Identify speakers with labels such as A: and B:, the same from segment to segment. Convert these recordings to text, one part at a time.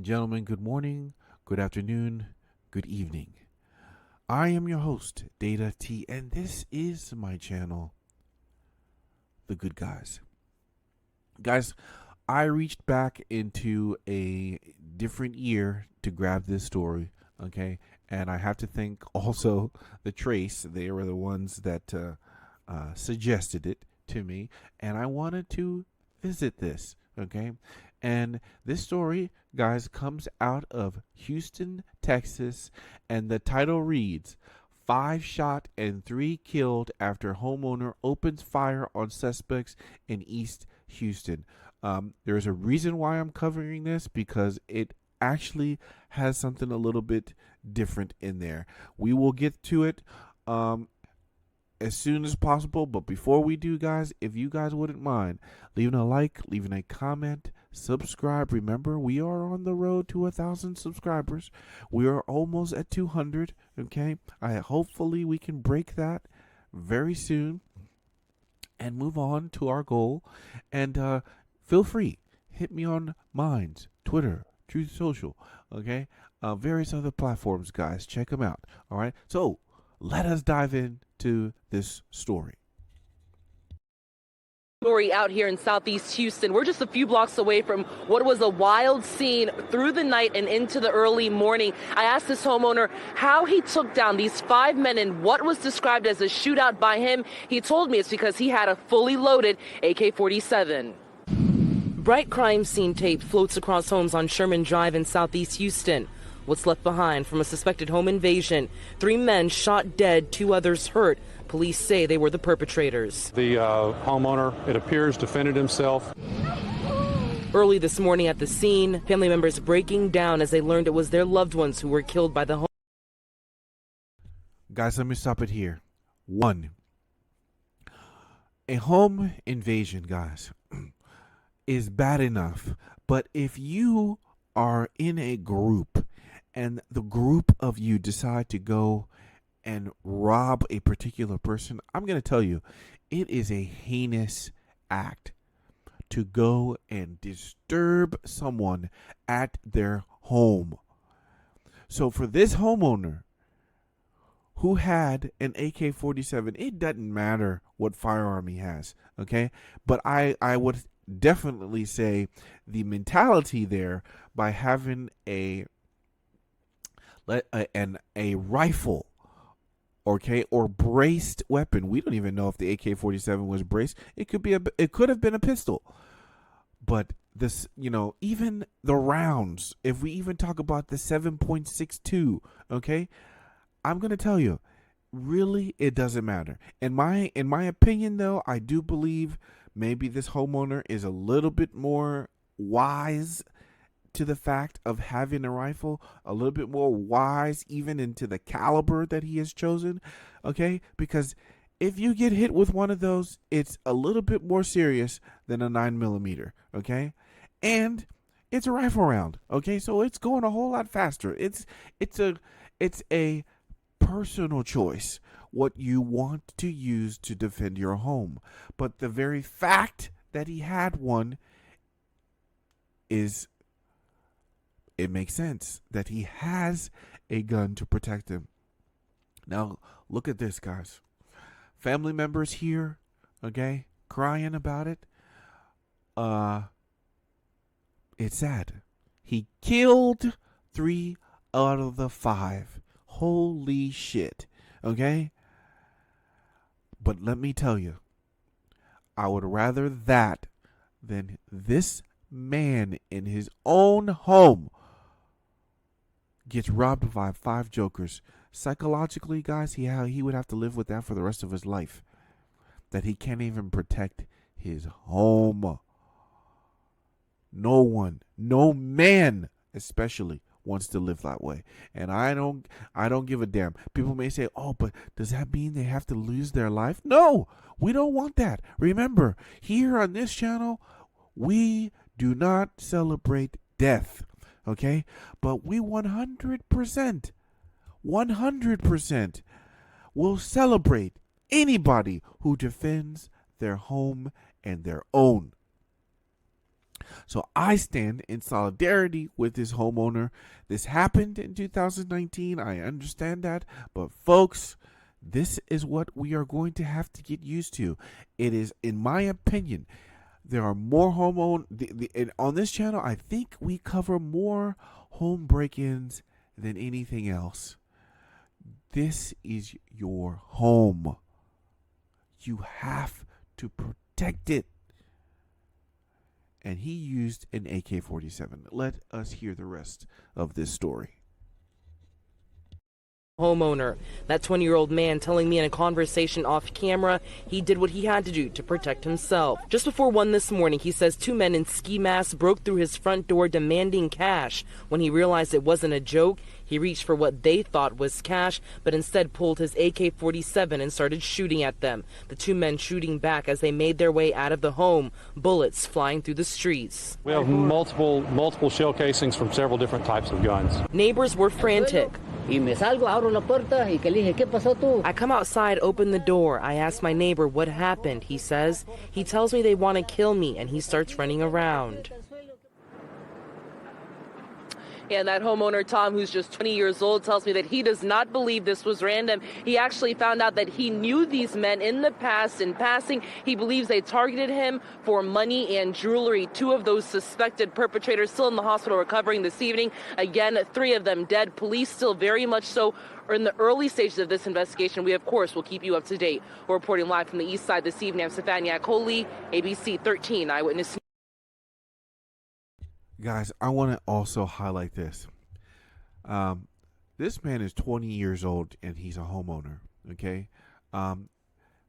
A: gentlemen, good morning, good afternoon, good evening. I am your host, Data T, and this is my channel, The Good Guys. Guys, I reached back into a different year to grab this story, okay? And I have to thank also the Trace. They were the ones that suggested it to me, and I wanted to visit this, okay? And this story, guys, comes out of Houston, Texas, and the title reads, 5 shot and 3 killed after homeowner opens fire on suspects in East Houston. There's a reason why I'm covering this, because it actually has something a little bit different in there. We will get to it as soon as possible, but before we do, guys, if you guys wouldn't mind leaving a like, leaving a comment, subscribe. Remember, we are on the road to 1,000 subscribers. We are almost at 200. Okay, hopefully we can break that very soon and move on to our goal. And feel free, hit me on Minds, Twitter, TruthSocial, okay, various other platforms, guys. Check them out. All right, so let us dive into this story.
B: Story out here in Southeast Houston. We're just a few blocks away from what was a wild scene through the night and into the early morning. I asked this homeowner how he took down these 5 men in what was described as a shootout by him. He told me it's because he had a fully loaded AK-47. Bright crime scene tape floats across homes on Sherman Drive in Southeast Houston. What's left behind from a suspected home invasion? 3 men shot dead, 2 others hurt. Police say they were the perpetrators.
C: The homeowner, it appears, defended himself.
B: Early this morning at the scene, family members breaking down as they learned it was their loved ones who were killed by the home.
A: Guys, let me stop it here. 1. A home invasion, guys, is bad enough. But if you are in a group and the group of you decide to go and rob a particular person, I'm going to tell you, it is a heinous act to go and disturb someone at their home. So for this homeowner who had an AK-47, it doesn't matter what firearm he has, okay? But I would definitely say the mentality there by having a rifle, okay, or braced weapon. We don't even know if the AK-47 was braced. It could have been a pistol. But this, even the rounds, if we even talk about the 7.62, okay, I'm going to tell you, really, it doesn't matter. In my opinion, though, I do believe maybe this homeowner is a little bit more wise to the fact of having a rifle, a little bit more wise even into the caliber that he has chosen, okay? Because if you get hit with one of those, it's a little bit more serious than a 9mm, okay? And it's a rifle round, okay? So it's going a whole lot faster. It's a personal choice what you want to use to defend your home. But the very fact that he had one it makes sense that he has a gun to protect him. Now, look at this, guys. Family members here, okay, crying about it. It's sad. He killed 3 out of the 5. Holy shit, okay? But let me tell you, I would rather that than this man in his own home gets robbed by 5 jokers. Psychologically, guys, he would have to live with that for the rest of his life. That he can't even protect his home. No one, no man especially, wants to live that way. And I don't give a damn. People may say, oh, but does that mean they have to lose their life? No, we don't want that. Remember, here on this channel, we do not celebrate death. Okay, but we 100% will celebrate anybody who defends their home and their own. So I stand in solidarity with this homeowner. This happened in 2019. I understand that. But folks, this is what we are going to have to get used to. It is, in my opinion, there are more and on this channel, I think we cover more home break-ins than anything else. This is your home. You have to protect it. And he used an AK-47. Let us hear the rest of this story.
B: Homeowner. That 20-year-old man telling me in a conversation off camera he did what he had to do to protect himself. Just before 1 this morning, he says two men in ski masks broke through his front door demanding cash. When he realized it wasn't a joke, he reached for what they thought was cash, but instead pulled his AK-47 and started shooting at them. The two men shooting back as they made their way out of the home, bullets flying through the streets.
C: We have multiple shell casings from several different types of guns.
B: Neighbors were frantic. I come outside, open the door. I ask my neighbor what happened. He says, he tells me they want to kill me, and he starts running around. And that homeowner, Tom, who's just 20 years old, tells me that he does not believe this was random. He actually found out that he knew these men in the past. In passing, he believes they targeted him for money and jewelry. Two of those suspected perpetrators still in the hospital recovering this evening. Again, three of them dead. Police still very much so are in the early stages of this investigation. We, of course, will keep you up to date. We're reporting live from the east side this evening. I'm Stefania Coley, ABC 13 Eyewitness.
A: Guys, I want to also highlight this. This man is 20 years old and he's a homeowner. Okay,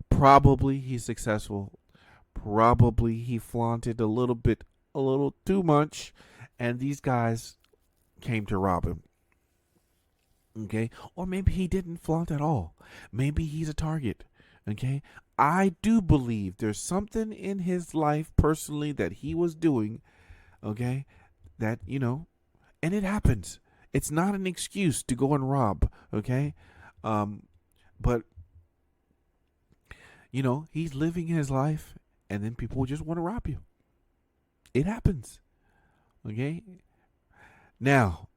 A: probably he's successful. Probably he flaunted a little too much, and these guys came to rob him. Okay, or maybe he didn't flaunt at all. Maybe he's a target. Okay, I do believe there's something in his life personally that he was doing. Okay, that, and it happens. It's not an excuse to go and rob. Okay, but he's living his life, and then people just want to rob you. It happens. Okay, now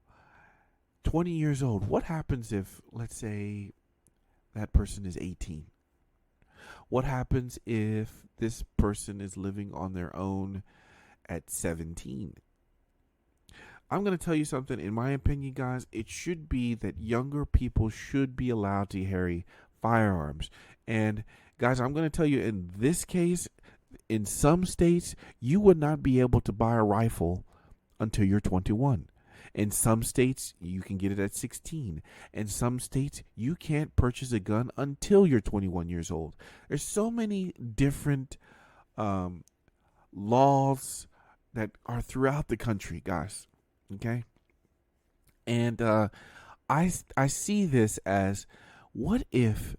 A: 20 years old. What happens if, let's say, that person is 18? What happens if this person is living on their own at 17? I'm going to tell you something. In my opinion, guys, it should be that younger people should be allowed to carry firearms. And guys, I'm going to tell you, in this case, in some states, you would not be able to buy a rifle until you're 21. In some states, you can get it at 16. In some states, you can't purchase a gun until you're 21 years old. There's so many different laws that are throughout the country, guys. Okay? And I see this as, what if,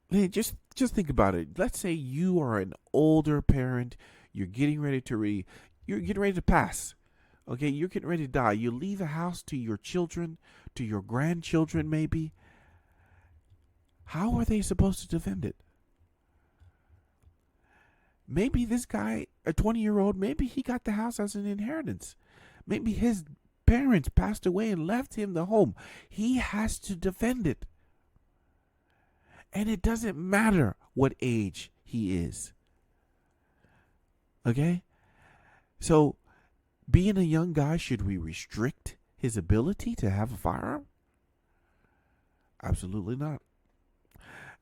A: just think about it. Let's say you are an older parent. You're getting ready to you're getting ready to pass. Okay, you're getting ready to die. You leave a house to your children, to your grandchildren maybe. How are they supposed to defend it? Maybe this guy, a 20-year-old, maybe he got the house as an inheritance. Maybe his parents passed away and left him the home. He has to defend it. And it doesn't matter what age he is. Okay? So, being a young guy, should we restrict his ability to have a firearm? Absolutely not.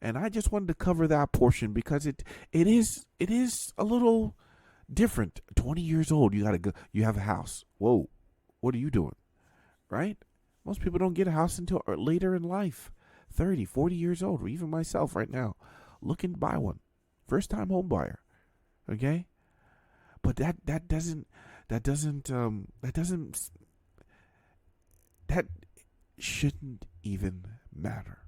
A: And I just wanted to cover that portion because it is a little different. 20 years old, you have a house. Whoa, what are you doing? Right? Most people don't get a house until later in life. 30, 40 years old, or even myself right now, looking to buy one. First time home buyer. Okay? But that shouldn't even matter.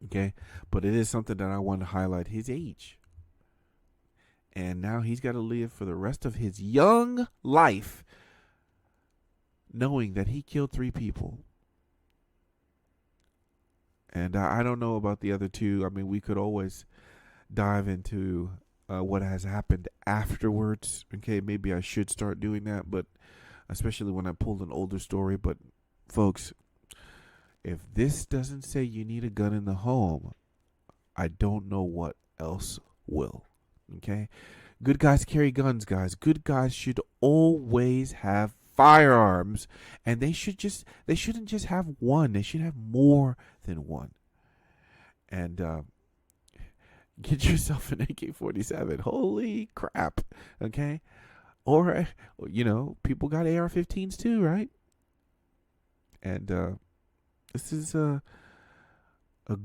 A: Okay? But it is something that I want to highlight, his age. And now he's got to live for the rest of his young life knowing that he killed 3 people. And I don't know about the other 2. I mean, we could always dive into what has happened afterwards. Okay, maybe I should start doing that, but especially when I pulled an older story. But folks, if this doesn't say you need a gun in the home, I don't know what else will. Okay? Good guys carry guns, guys. Good guys should always have firearms, and they shouldn't just have one. They should have more than one. And get yourself an AK-47. Holy crap. Okay? Or people got AR-15s too, right? And this is a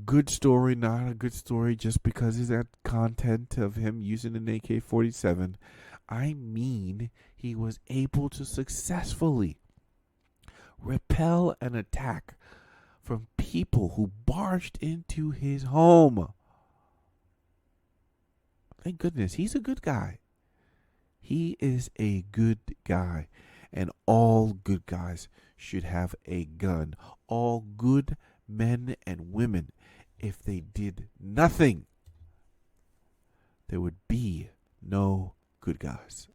A: good story, not a good story just because of that content of him using an AK-47. I mean, he was able to successfully repel an attack from people who barged into his home. Thank goodness. He's a good guy. He is a good guy. And all good guys should have a gun. All good men and women. If they did nothing, there would be no good guys.